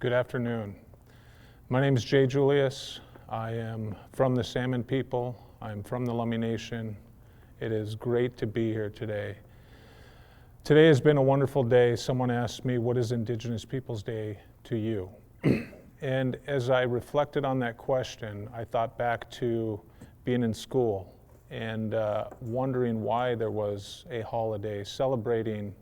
Good afternoon. My name is Julius. I am from the Salmon people. I'm from the Lummi Nation. It is great to be here today. Today has been a wonderful day. Someone asked me, what is Indigenous Peoples Day to you? And as I reflected on that question, I thought back to being in school and wondering why there was a holiday celebrating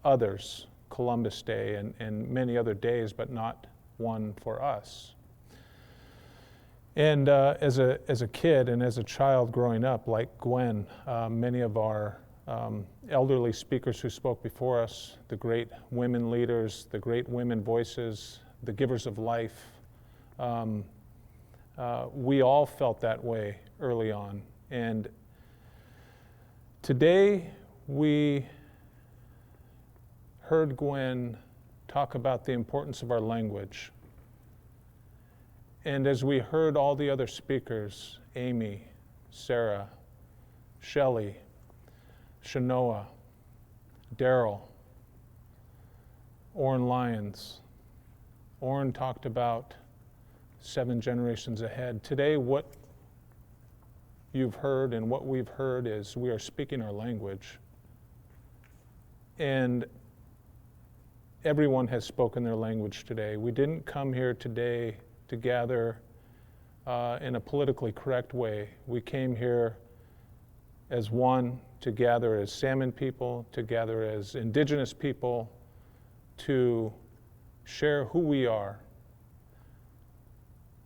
others, Columbus Day and many other days, but not one for us. And as a kid and as a child growing up, like Gwen, many of our elderly speakers who spoke before us, the great women leaders, the great women voices, the givers of life, we all felt that way early on. And today we heard Gwen talk about the importance of our language. And as we heard all the other speakers, Amy, Sarah, Shelley, Shanoa, Daryl, Orrin Lyons, Orrin talked about 7 generations ahead. Today, what you've heard and what we've heard is we are speaking our language. And everyone has spoken their language today. We didn't come here today to gather in a politically correct way. We came here as one, to gather as Salmon people, to gather as Indigenous people, to share who we are.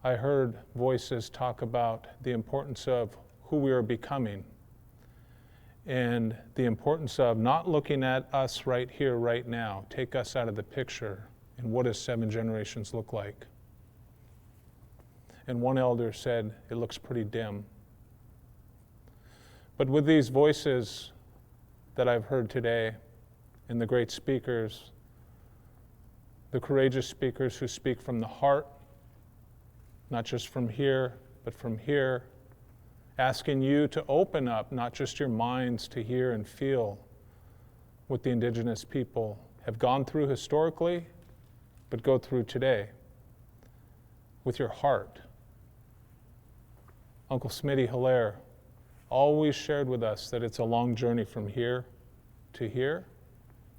I heard voices talk about the importance of who we are becoming and the importance of not looking at us right here, right now. Take us out of the picture. And what does 7 generations look like? And one elder said, it looks pretty dim. But with these voices that I've heard today, and the great speakers, the courageous speakers who speak from the heart, not just from here, but from here, asking you to open up not just your minds to hear and feel what the Indigenous people have gone through historically, but go through today with your heart. Uncle Smitty Hilaire always shared with us that it's a long journey from here to here,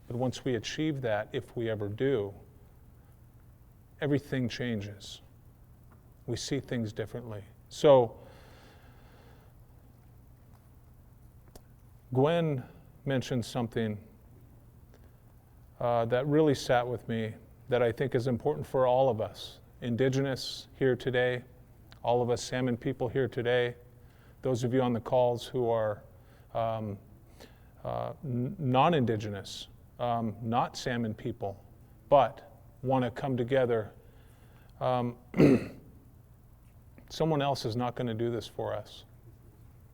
but once we achieve that, if we ever do, everything changes. We see things differently. So, Gwen mentioned something that really sat with me that I think is important for all of us. Indigenous here today, all of us Salmon people here today, those of you on the calls who are non-Indigenous, not Salmon people, but want to come together. Someone else is not going to do this for us.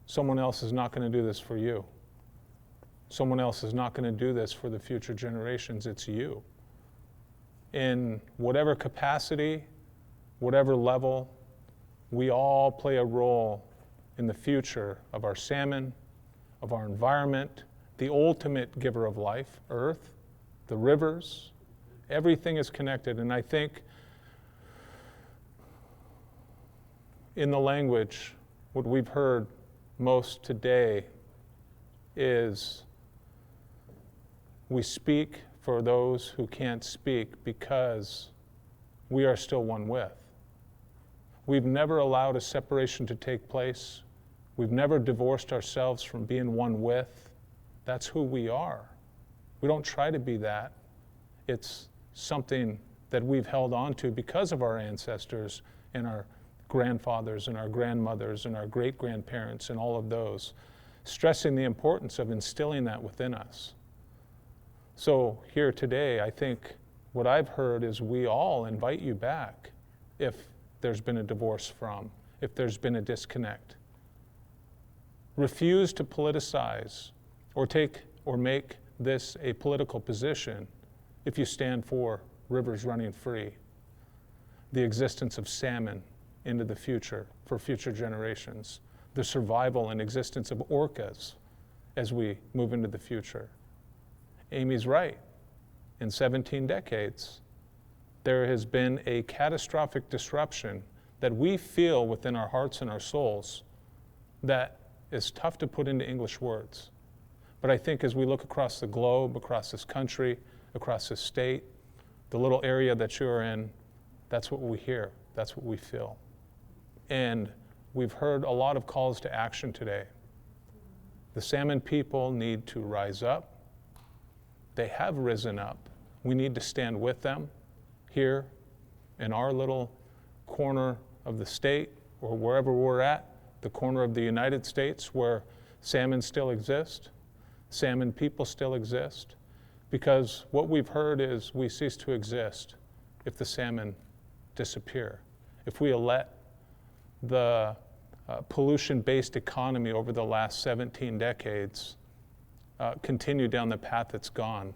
Someone else is not going to do this for you. Someone else is not going to do this for the future generations. It's you. In whatever capacity, whatever level, we all play a role in the future of our salmon, of our environment, the ultimate giver of life, Earth, the rivers. Everything is connected. And I think in the language, what we've heard most today is we speak for those who can't speak because we are still one with. We've never allowed a separation to take place. We've never divorced ourselves from being one with. That's who we are. We don't try to be that. It's something that we've held on to because of our ancestors and our grandfathers and our grandmothers and our great-grandparents and all of those, stressing the importance of instilling that within us. So here today, I think what I've heard is we all invite you back if there's been a divorce from, if there's been a disconnect. Refuse to politicize or make this a political position if you stand for rivers running free, the existence of salmon into the future for future generations, the survival and existence of orcas as we move into the future. Amy's right. In 17 decades, there has been a catastrophic disruption that we feel within our hearts and our souls that is tough to put into English words. But I think as we look across the globe, across this country, across this state, the little area that you're in, that's what we hear, that's what we feel. And we've heard a lot of calls to action today. The salmon people need to rise up. They have risen up. We need to stand with them here in our little corner of the state, or wherever we're at, the corner of the United States where salmon still exist, salmon people still exist, because what we've heard is we cease to exist if the salmon disappear. If we let the pollution-based economy over the last 17 decades continue down the path it's gone,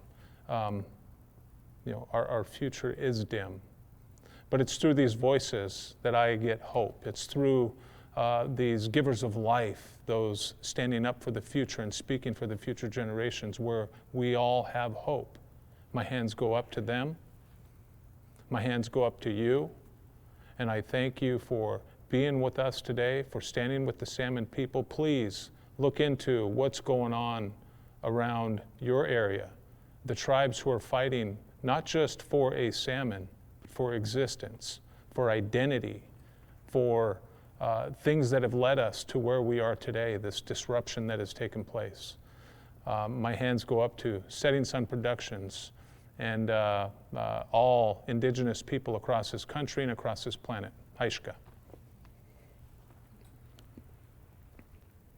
our future is dim. But it's through these voices that I get hope. It's through these givers of life, those standing up for the future and speaking for the future generations, where we all have hope. My hands go up to them. My hands go up to you. And I thank you for being with us today, for standing with the salmon people. Please look into what's going on around your area. The tribes who are fighting not just for a salmon, for existence, for identity, for things that have led us to where we are today, this disruption that has taken place. My hands go up to Setting Sun Productions and all Indigenous people across this country and across this planet. Haishka.